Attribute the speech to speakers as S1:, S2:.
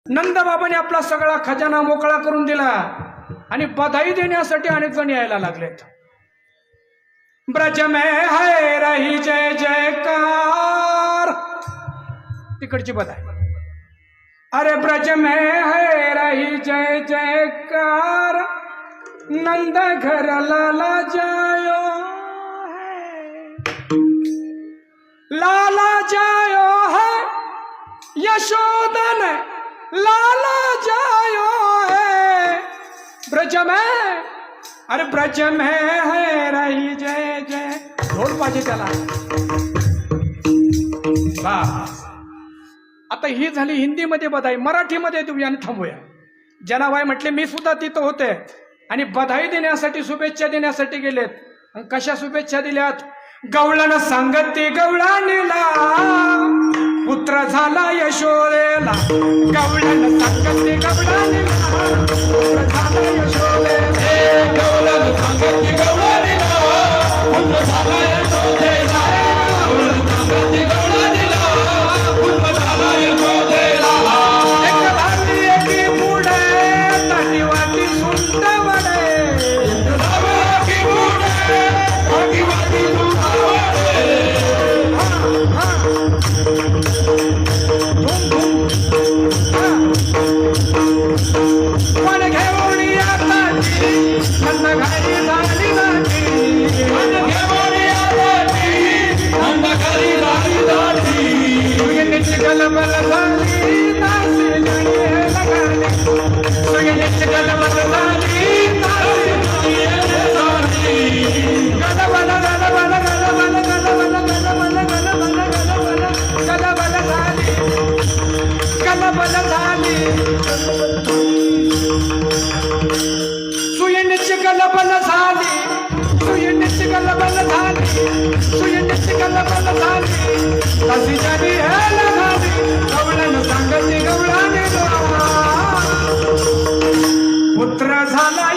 S1: नंदबाबाने आपला सगळा खजाना मोकळा करून दिला आणि बधाई देण्यासाठी अनेक जण यायला लागलेत। ब्रज में है रही जय जयकार, तिकडची बधाई। अरे ब्रज में है रही जय जयकार, नंद घर लाला जायो है, लाला जायो है, यशोदन लाला जायो है। ब्रज में, अरे ब्रज में है रही जय जय, ढोल पाहिजे त्याला। बस आता ही झाली हिंदीमध्ये बधाई, मराठीमध्ये तुम्ही आणि थांबूया। जनाबाई म्हटले मी सुद्धा तिथं होते आणि बधाई देण्यासाठी शुभेच्छा देण्यासाठी गेलेत। कशा शुभेच्छा दिल्यात? गवळण सांगते गवळानीला पुत्र झाला यशोदेला, गवळण सांगते गवळानीला पुत्र झाला यशोदेला, गवळण सांगते गवळानीला पुत्र झाला यशोदेला, गवळण सांगते गवळानीला पुत्र झाला यशोदेला। एक भाती एकी पुढे ताटी वाटी सुंद वडे, एक भाती पुढे ताटी वाटी सुंद वडे, मन घेऊन याताची नंद घरी झाली दाटी, मन घेऊन याताची नंद घरी झाली दाटी, सुगंधीची गलबल झाली दासी जणी हे लगाली, सुगंधीची गलबल झाली दासी जणी हे लगाली, गलबल गलबल गलबल गलबल गलबल गलबल गलबल गलबल झाली, गलबल झाली, सुयंडीची गलबल झाली, सुयंडीची गलबल झाली, सुयंडीची गलबल झाली, दासी जणी हे लगाली, गवळण सांगते गवळानीला पुत्र झाला